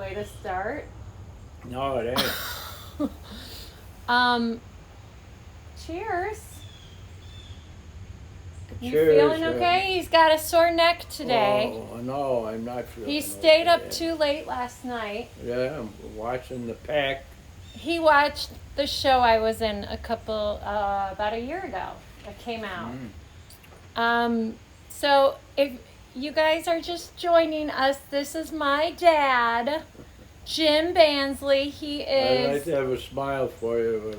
way to start. No, it ain't. Cheers. You Cheers, feeling okay? He's got a sore neck today. Oh, no, I'm not feeling He stayed okay. up too late last night. Yeah, I'm watching the pack. He watched the show I was in about a year ago. It came out. So if you guys are just joining us, this is my dad, Jim Bansley. He I'd like is. to have a smile for you, but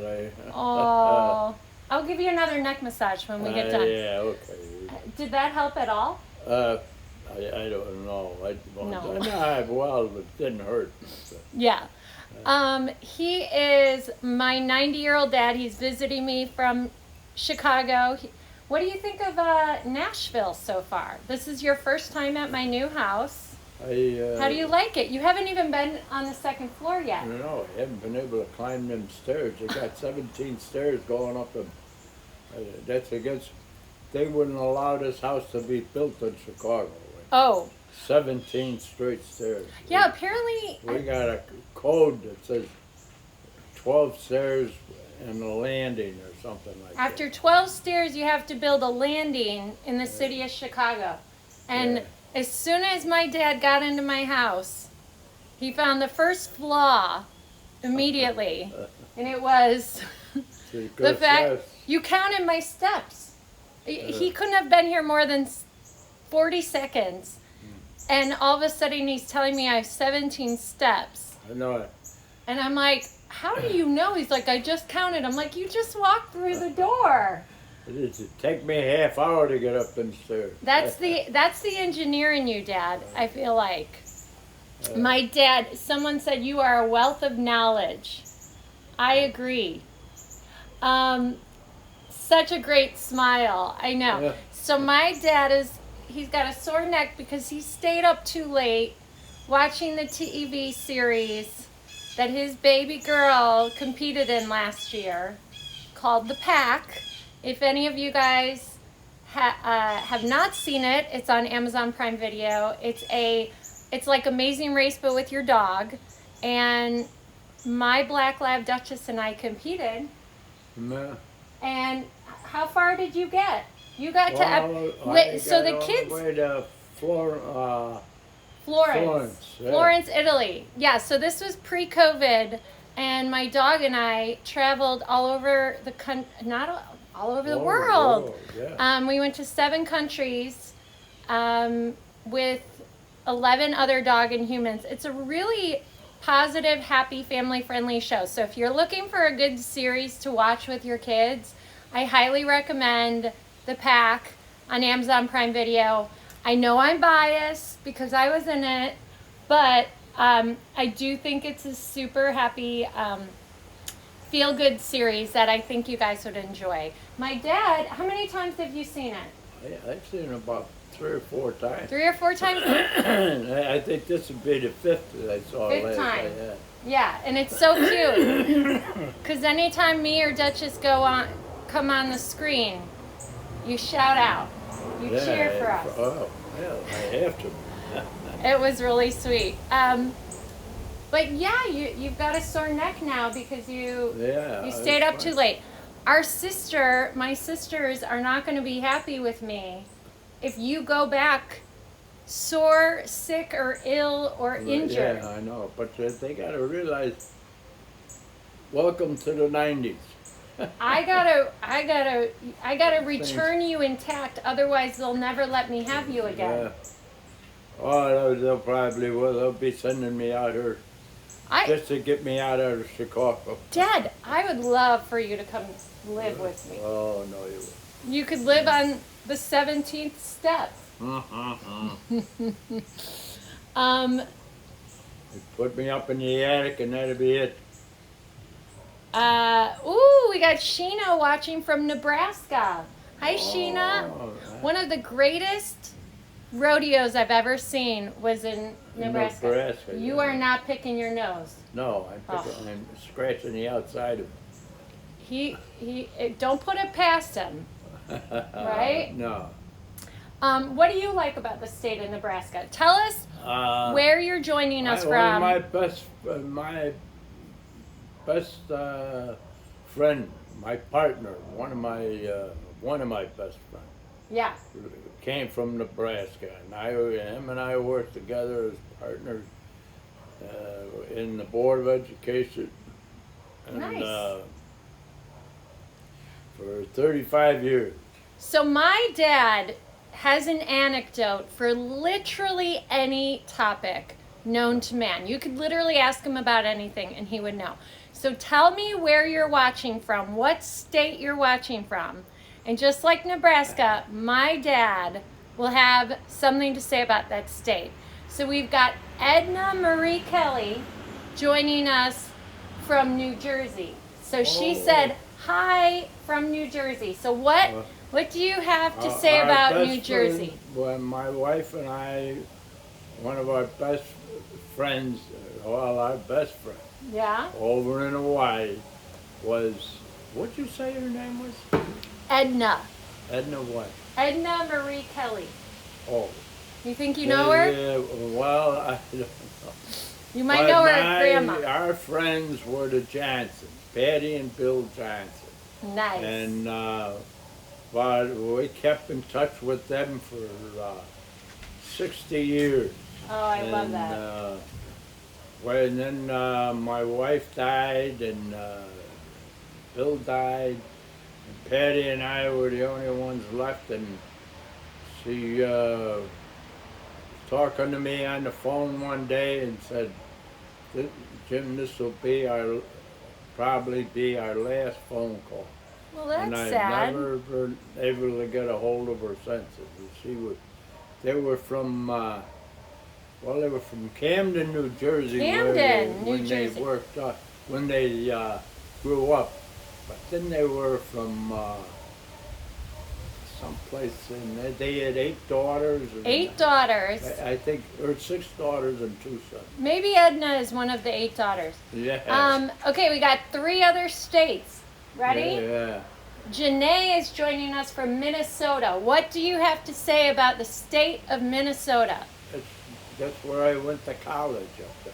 Oh, I'll give you another neck massage when we get done. Yeah, okay. Did that help at all? I don't know. No. Well, it didn't hurt. Yeah. He is my 90-year-old dad. He's visiting me from Chicago. What do you think of Nashville so far? This is your first time at my new house. How do you like it? You haven't even been on the second floor yet. No, I haven't been able to climb them stairs. They got 17 stairs going up them. That's against. They wouldn't allow this house to be built in Chicago. Oh. 17 straight stairs. Yeah, apparently. We got a code that says 12 stairs and a landing or something like that. After 12 stairs, you have to build a landing in the city of Chicago. And as soon as my dad got into my house, he found the first flaw immediately. And it was the fact you counted my steps. He couldn't have been here more than 40 seconds. And all of a sudden he's telling me I have 17 steps. I know it. And I'm like, how do you know? He's like, I just counted. I'm like, you just walked through the door. It take me a half hour to get up them stairs. That's the engineer in you, Dad, I feel like. My dad, someone said you are a wealth of knowledge. I agree. Such a great smile. I know. Yeah. So my dad he's got a sore neck because he stayed up too late watching the TV series that his baby girl competed in last year called The Pack. If any of you guys have not seen it, it's on Amazon Prime Video. It's like Amazing Race but with your dog. And my Black Lab Duchess and I competed. Yeah. And how far did you get? You got so the kids. Way to Florence. Yeah. Florence, Italy. Yeah, so this was pre-COVID, and my dog and I traveled all over the not all over the world. Yeah. We went to 7 countries with 11 other dog and humans. It's a really positive, happy, family-friendly show. So if you're looking for a good series to watch with your kids, I highly recommend The Pack on Amazon Prime Video. I know I'm biased because I was in it, but I do think it's a super happy, feel-good series that I think you guys would enjoy. My dad, how many times have you seen it? I've seen it about 3 or 4 times. 3 or 4 times? I think this would be the 5th that I saw Fifth last time. night, yeah. Yeah, and it's so cute. Because anytime me or Duchess come on the screen, you shout out. You cheer for us. Oh, well, I have to. It was really sweet. But yeah, you've got a sore neck now because you stayed up too late. My sisters are not going to be happy with me if you go back sore, sick, or ill, or injured. Yeah, I know, but they got to realize, welcome to the 90s. I gotta return you intact. Otherwise, they'll never let me have you again. Yeah. Oh, they'll probably will. They'll be sending me out here just to get me out of Chicago. Dad, I would love for you to come live with me. Oh, no, you would. You could live on the 17th step. You put me up in the attic and that'll be it. We got Sheena watching from Nebraska. Hi, Sheena. One of the greatest rodeos I've ever seen was in Nebraska. You are not picking your nose. No, I'm scratching the outside of it. Don't put it past him. Right? No. What do you like about the state of Nebraska? Tell us Where you're joining us One of from. my best friend, my partner, one of my best friends, Yeah. came from Nebraska, and him and I worked together as partners in the Board of Education, and Nice. for 35 years. So my dad has an anecdote for literally any topic known to man. You could literally ask him about anything and he would know. So tell me where you're watching from, what state you're watching from. And just like Nebraska, my dad will have something to say about that state. So we've got Edna Marie Kelly joining us from New Jersey. So she said, hi from New Jersey. So what do you have to say Our about best New Jersey? friend, when my wife and I, one of our best friends, our best friend, Yeah? over in Hawaii, was, what'd you say her name was? Edna. Edna what? Edna Marie Kelly. Oh. You think you know her? Yeah, well, I don't know. You might know her grandma. Our friends were the Johnsons, Patty and Bill Johnson. Nice. And but we kept in touch with them for 60 years. Oh, I love that. When then my wife died and Bill died, and Patty and I were the only ones left, and she talking to me on the phone one day and said, Jim, this will probably be our last phone call. Well, that's and I've sad. never been able to get a hold of her since. They were from, they were from Camden, New Jersey. Camden, New when Jersey. They worked, when they grew up. But then they were from someplace, and they had 8 daughters. 8 daughters. I think, or 6 daughters and 2 sons. Maybe Edna is one of the 8 daughters. Yeah. Okay, we got 3 other states. Ready? Yeah. Janae is joining us from Minnesota. What do you have to say about the state of Minnesota? That's where I went to college up there.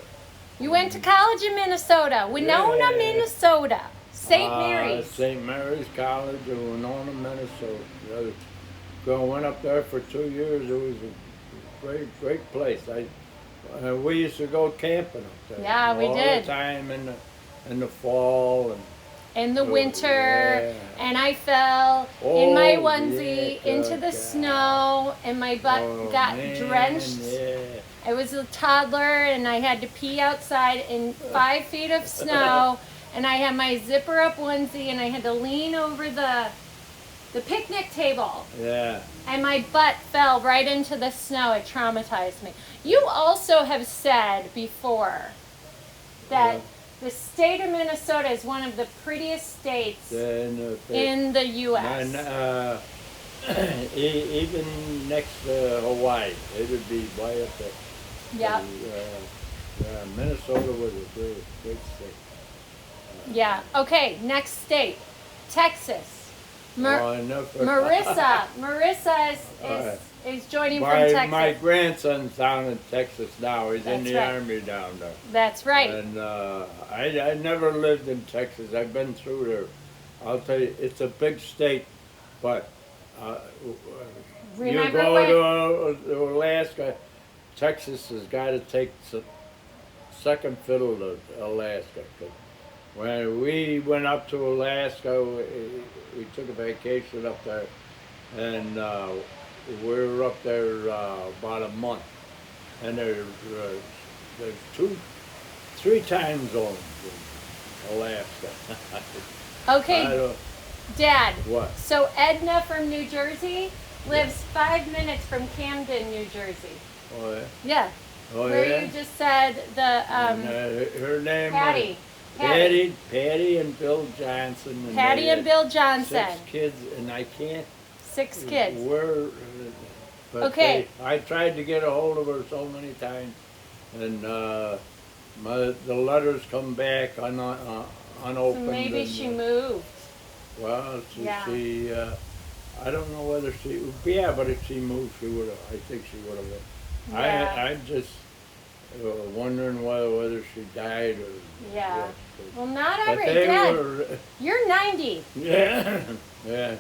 You went to college in Minnesota, Winona, Yeah. Minnesota, St. Mary's. St. Mary's College in Winona, Minnesota. I went up there for 2 years. It was a great, great place. We used to go camping up there. Yeah, we all did. the time in the fall and. In the winter, Yeah. and I fell in my Oh, onesie yeah, into the God. snow, and my butt got Man, drenched. Yeah. I was a toddler, and I had to pee outside in 5 feet of snow, and I had my zipper up onesie, and I had to lean over the picnic table, Yeah. and my butt fell right into the snow. It traumatized me. You also have said before that Yeah. the state of Minnesota is one of the prettiest states in the U.S. And, even next to Hawaii, it would be way up there. Yeah. Minnesota was a great state. Yeah. Okay, next state, Texas. Marissa Marissa is joining from Texas. My grandson's down in Texas now. He's in That's the right. Army down there. That's right. And I never lived in Texas. I've been through there. I'll tell you, it's a big state, but Remember you go to Alaska, Texas has got to take second fiddle to Alaska. 'Cause when we went up to Alaska, we took a vacation up there, and we were up there about a month. And there's 3 time zones in Alaska. Okay, Dad. What? So Edna from New Jersey lives 5 minutes from Camden, New Jersey. Oh yeah. Yeah. Oh Where yeah. you just said the And, her name Patty. was Patty and Bill Johnson. And Patty they and had Bill Johnson. 6 kids, and I can't. 6 kids. But Okay. I tried to get a hold of her so many times, and the letters come back So unopened. maybe and, she moved. Well, Yeah. I don't know whether she. Yeah, but if she moved, she would have. I think she would have Yeah. I'm just wondering whether she died or Yeah. what. Well, not But every they dead. were, You're 90. yeah, yeah,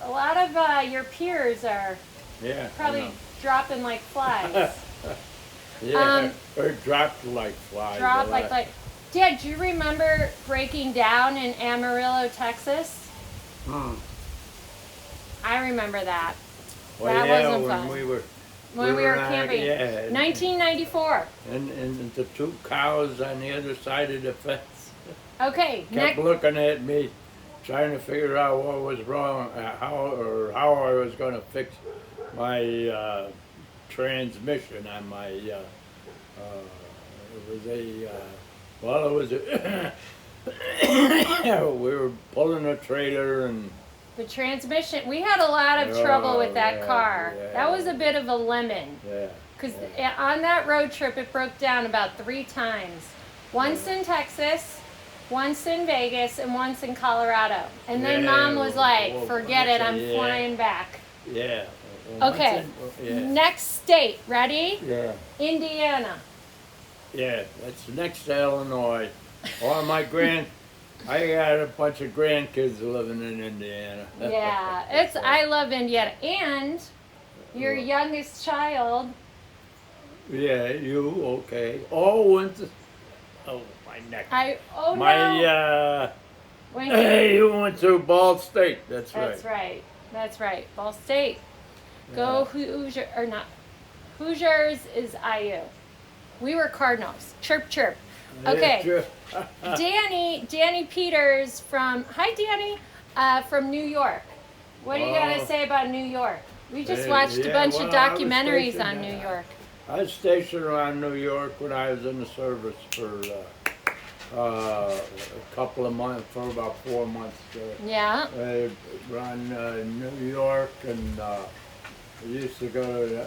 A lot of your peers are yeah. I probably know. dropping like flies. Yeah, or dropped like flies. Drop a like lot. Dad, do you remember breaking down in Amarillo, Texas? Hmm. I remember that. Well, That yeah, wasn't when fun. we were When we were not- camping. Yeah, 1994. and the two cows on the other side of the fence Okay, kept next. looking at me, trying to figure out what was wrong, how I was going to fix my transmission on my. It was a. Well, it was. We were pulling a trailer and. The transmission. We had a lot of trouble with that yeah, car. yeah. That was a bit of a lemon. Yeah. Because on that road trip, it broke down about 3 times. Once in Texas, once in Vegas, and once in Colorado. And then Yeah, Mom was like, well, forget it, I'm yeah. flying back. Yeah. Well, Okay, yeah. next state. Ready? Yeah. Indiana. Yeah, that's next to Illinois. All my I got a bunch of grandkids living in Indiana. Yeah, I love Indiana. And your youngest child, Yeah, you okay? Oh, went to. Oh, my neck. oh My no. When you went to Ball State. That's right. That's right. That's right. Ball State. Go Hoosier or not? Hoosiers is IU. We were Cardinals. Chirp chirp. Okay. Sure. Danny Peters from from New York. What do you got to Oh. say about New York? We just Hey, watched a yeah, bunch well, of I was documentaries stationed, on New York. I was stationed around New York when I was in the service for a couple of months, for about 4 months. Yeah. Around New York, and we used to go to.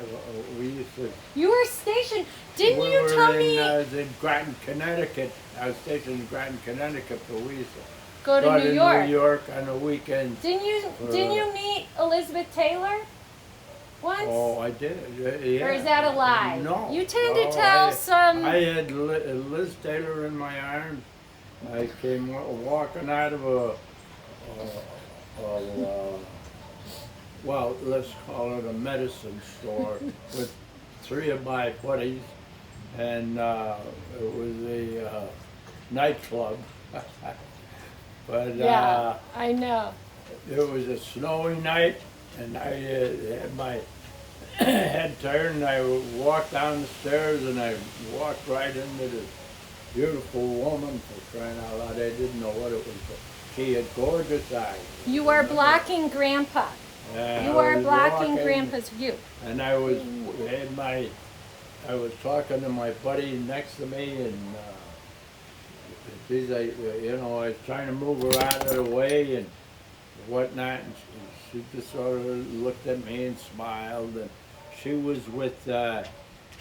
We used to. You were stationed. Didn't we you were tell in, me in Groton, Connecticut. I was stationed in Groton, Connecticut, but we used to go to New York? New York on the weekends. Didn't you meet Elizabeth Taylor once? Oh, I did. Yeah. Or is that a lie? No. You tend to No, tell some. I had Liz Taylor in my arms. I came walking out of well, let's call it a medicine store with 3 of my buddies, and it was a nightclub. But Yeah, I know. it was a snowy night, and I had my head turned, and I walked down the stairs, and I walked right into this beautiful woman, for crying out loud. I didn't know what it was, but she had gorgeous eyes. You are blocking Grandpa. Yeah, You I are was blocking walking, Grandpa's view. and I was talking to my buddy next to me, and she's like, I was trying to move her out of the way and whatnot, and she just sort of looked at me and smiled, and she was with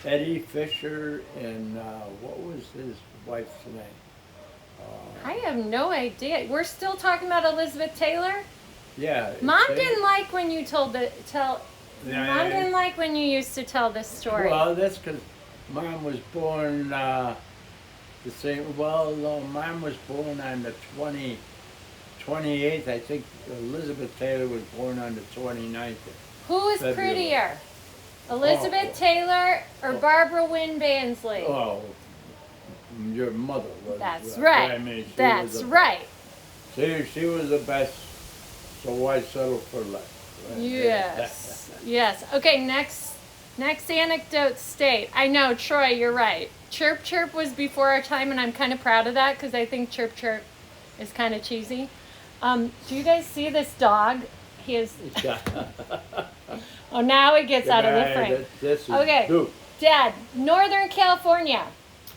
Eddie Fisher and what was his wife's name? I have no idea. We're still talking about Elizabeth Taylor? Yeah. Mom they- didn't like when you Yeah, Mom didn't like when you used to tell this story. Well, that's because Mom was born the same. Well, no, Mom was born on the 28th. I think Elizabeth Taylor was born on the 29th. Who is February. prettier? Elizabeth Oh. Taylor or Barbara Wynn Bansley? Oh, your mother was. That's right. I mean, she That's was the, right. She was the best. So why settle for less? Right? Yes. Yes. Okay, next anecdote state. I know, Troy, you're right. Chirp Chirp was before our time, and I'm kind of proud of that because I think Chirp Chirp is kind of cheesy. Do you guys see this dog? He is. Oh, now he gets out of the frame. This is Okay. Duke. Dad, Northern California.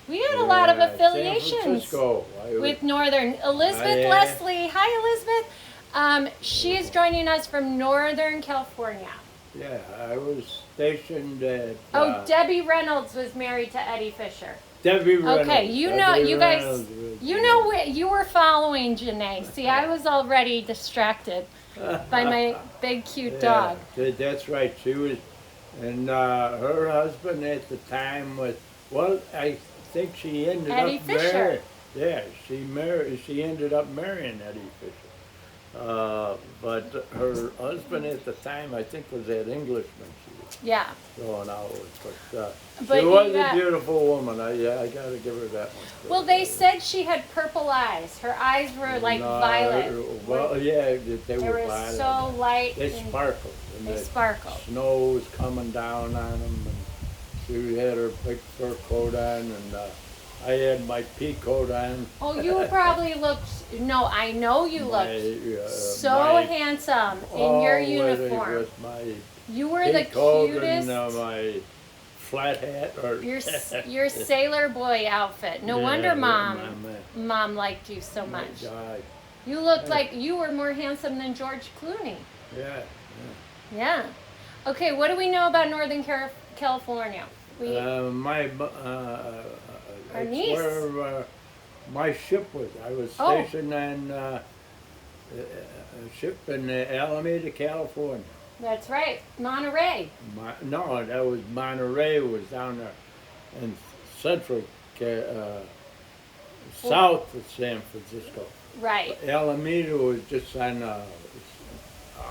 We had a lot of Yeah, San affiliations Francisco. with Northern. Elizabeth yeah. Leslie. Hi, Elizabeth. She is joining us from Northern California. Yeah, I was stationed at. Debbie Reynolds was married to Eddie Fisher. Debbie Reynolds. Okay, you Debbie guys, Reynolds was- you were following Janae. See, I was already distracted by my big cute dog. That's right. She was. And her husband at the time was, well, I think she ended Eddie up Fisher. marrying. Yeah, she ended up marrying Eddie Fisher. But her husband at the time, I think, was that Englishman she was Yeah. going out with. But she was you a got- beautiful woman. I got to give her that one. Well, they said she had purple eyes. Her eyes were like No, violet. Well, yeah, they They were were violet. so light. They and sparkled. And They the sparkle. snow was coming down on them, and she had her big fur coat on, and I had my pea coat on. Oh, you probably looked. No, I know you looked so my- handsome in your uniform. With my You were pea the coat cutest. and my flat hat. Or Your sailor boy outfit. No Yeah, wonder my man. mom liked you so much. God. You looked like you were more handsome than George Clooney. Yeah. Yeah. Okay, what do we know about Northern California? We Our niece. Where my ship was. I was Oh. stationed on a ship in Alameda, California. That's right, Monterey. No, that was Monterey. Was down there in central, south of San Francisco. Right. Alameda was just on the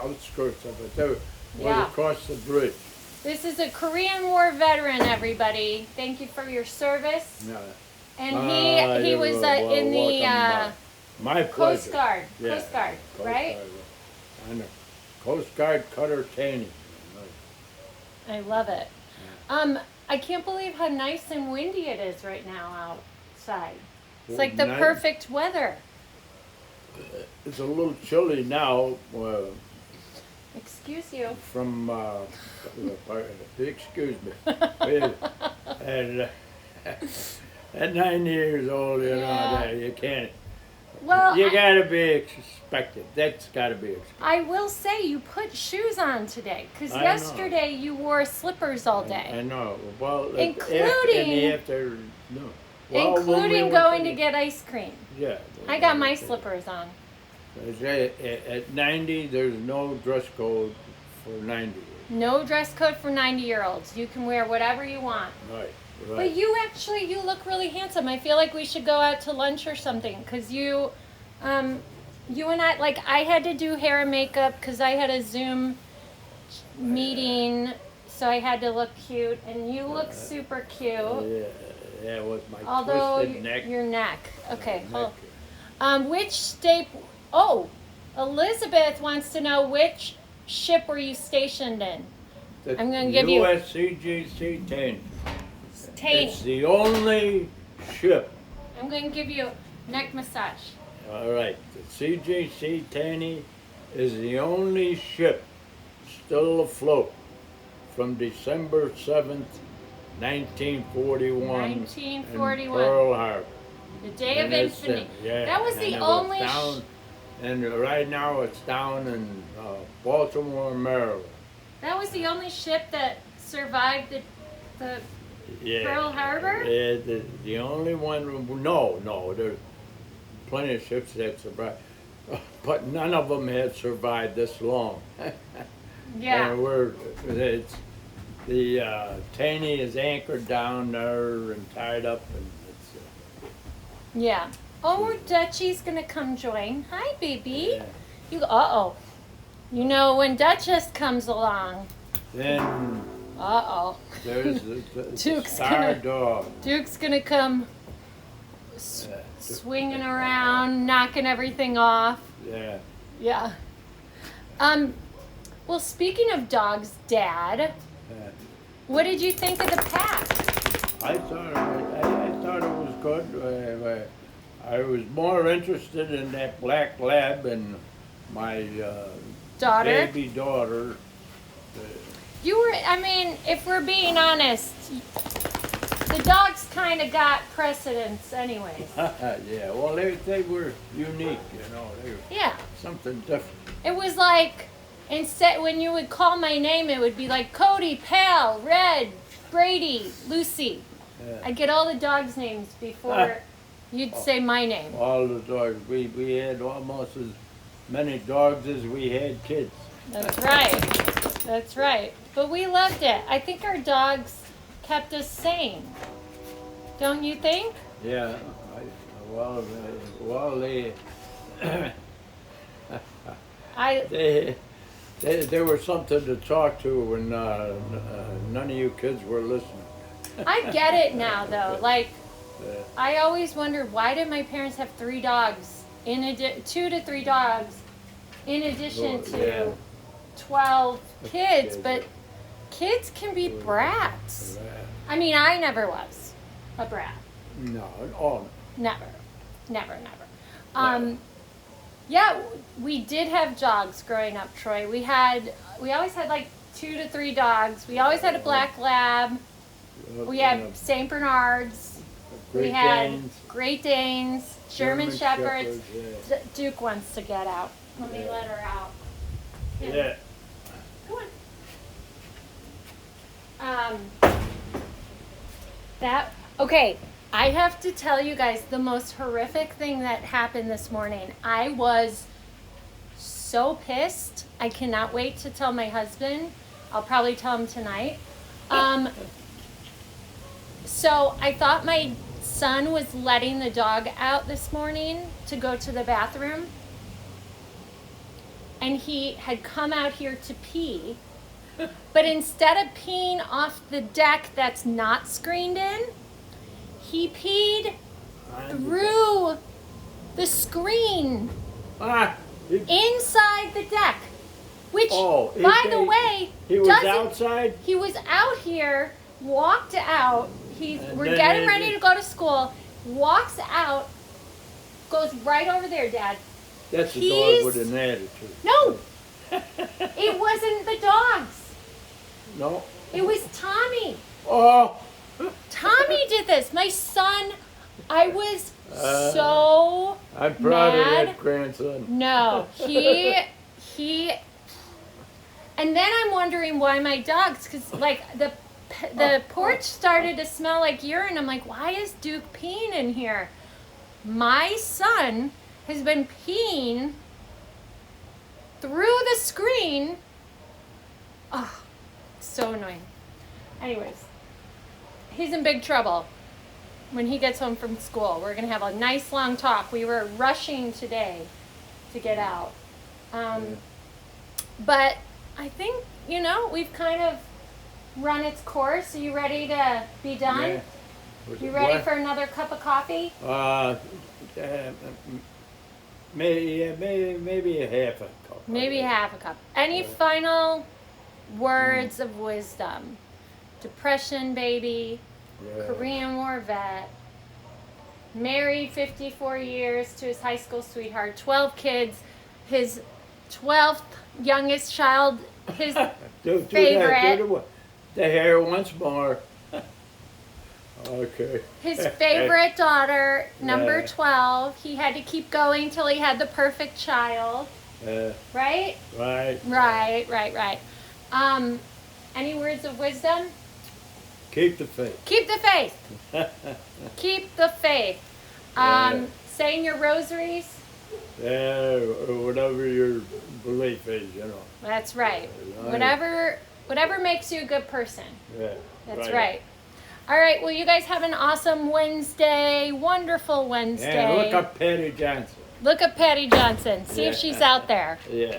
outskirts of it. They was Yeah. across the bridge. This is a Korean War veteran, everybody. Thank you for your service. Yeah. And he you was were in the welcome, my Coast pleasure. Guard. Yeah, Coast Guard, Coast right? Guard. I know. Coast Guard Cutter Taney. I love it. I can't believe how nice and windy it is right now outside. It's like the Nice. perfect weather. It's a little chilly now. Excuse you. From excuse me, and at 9 years old, you Yeah. know, you can't. Well, You gotta be expected. That's gotta be expected. I will say you put shoes on today because I know. yesterday you wore slippers all I day, know. Well, Including- after no. Well, when we including went going to get ice cream. Yeah. I got my slippers on. At 90, there's no dress code for 90. No dress code for 90-year-olds. You can wear whatever you want. Right. But Right. you look really handsome. I feel like we should go out to lunch or something because you and I, like, I had to do hair and makeup because I had a Zoom meeting, so I had to look cute, and you look super cute. Yeah, with my Although twisted neck. your neck. Okay, neck. hold. Which state? Oh, Elizabeth wants to know which ship were you stationed in? The I'm gonna give you- USCGC Taney. Taney. It's the only ship. I'm going to give you neck massage. All right. The CGC Taney is the only ship still afloat from December 7th, 1941. 1941. In Pearl Harbor. The Day of And it's, Infinity. yeah, That was and the it only. down, and right now it's down in Baltimore, Maryland. That was the only ship that survived the. Yeah. Pearl Harbor? Yeah, the only one. No, there's plenty of ships that survived, but none of them had survived this long. Yeah. And the Taney is anchored down there and tied up, and it's. Yeah. Oh, Dutchie's gonna come join. Hi, baby. Yeah. You. Uh-oh. You know when Duchess comes along. Then Uh-oh. there's the Duke's Star gonna- Dog. Duke's gonna come swinging around, knocking everything off. Yeah. Yeah. Well, speaking of dogs, Dad, what did you think of the pack? I thought it was good. I was more interested in that black lab and my Daughter? baby daughter. You were, I mean, if we're being honest, the dogs kind of got precedence anyways. Yeah, well, they were unique, you know. They were Yeah. something different. It was like, instead, when you would call my name, it would be like Cody, Pal, Red, Brady, Lucy. Yeah. I'd get all the dogs' names before you'd say my name. All the dogs. We had almost as many dogs as we had kids. That's right. That's right. But we loved it. I think our dogs kept us sane. Don't you think? Yeah. Well, I they were something to talk to when none of you kids were listening. I get it now though. Like Yeah. I always wondered, why did my parents have 3 dogs 2 to 3 dogs in addition to Yeah. 12 kids, Kids, but kids can be brats. I mean, I never was a brat. No, oh, Never. Yeah, we did have dogs growing up, Troy. We always had like 2 to 3 dogs. We always had a black lab. We had Saint Bernards. We had Great Danes, German Shepherds. Yeah. Duke wants to get out. Let me let her out. Yeah. Come on. Okay, I have to tell you guys the most horrific thing that happened this morning. I was so pissed. I cannot wait to tell my husband. I'll probably tell him tonight. So I thought my son was letting the dog out this morning to go to the bathroom. And he had come out here to pee. But instead of peeing off the deck that's not screened in, he peed through the screen inside the deck. Which, by the way, he was outside? He was out here, walked out. We're then getting ready to go to school. Walks out, goes right over there, Dad. That's a dog with an attitude. No, it wasn't the dogs. No? It was Tommy. Oh! Tommy did this. My son, I was so I'm proud of mad. that grandson. No, he, and then I'm wondering why my dogs, because like the porch started to smell like urine. I'm like, why is Duke peeing in here? My son has been peeing through the screen. Oh, so annoying. Anyways, he's in big trouble when he gets home from school. We're going to have a nice long talk. We were rushing today to get out. But I think, we've kind of run its course. Are you ready to be done? Yeah. You ready for another cup of coffee? Maybe a half a cup. Maybe half a cup. Any final words of wisdom? Depression baby, Korean War vet, married 54 years to his high school sweetheart, 12 kids, his 12th youngest child, his favorite. The hair once more. Okay. His favorite daughter, number 12. He had to keep going till he had the perfect child. Right? Right. Any words of wisdom? Keep the faith. Keep the faith. Keep the faith. Saying your rosaries. Yeah, or whatever your belief is, That's right. Whatever makes you a good person. Yeah. That's right. All right. Well, you guys have an awesome Wednesday. Wonderful Wednesday. Yeah, look up Patty Johnson. Look up Patty Johnson. See if she's out there. Yeah.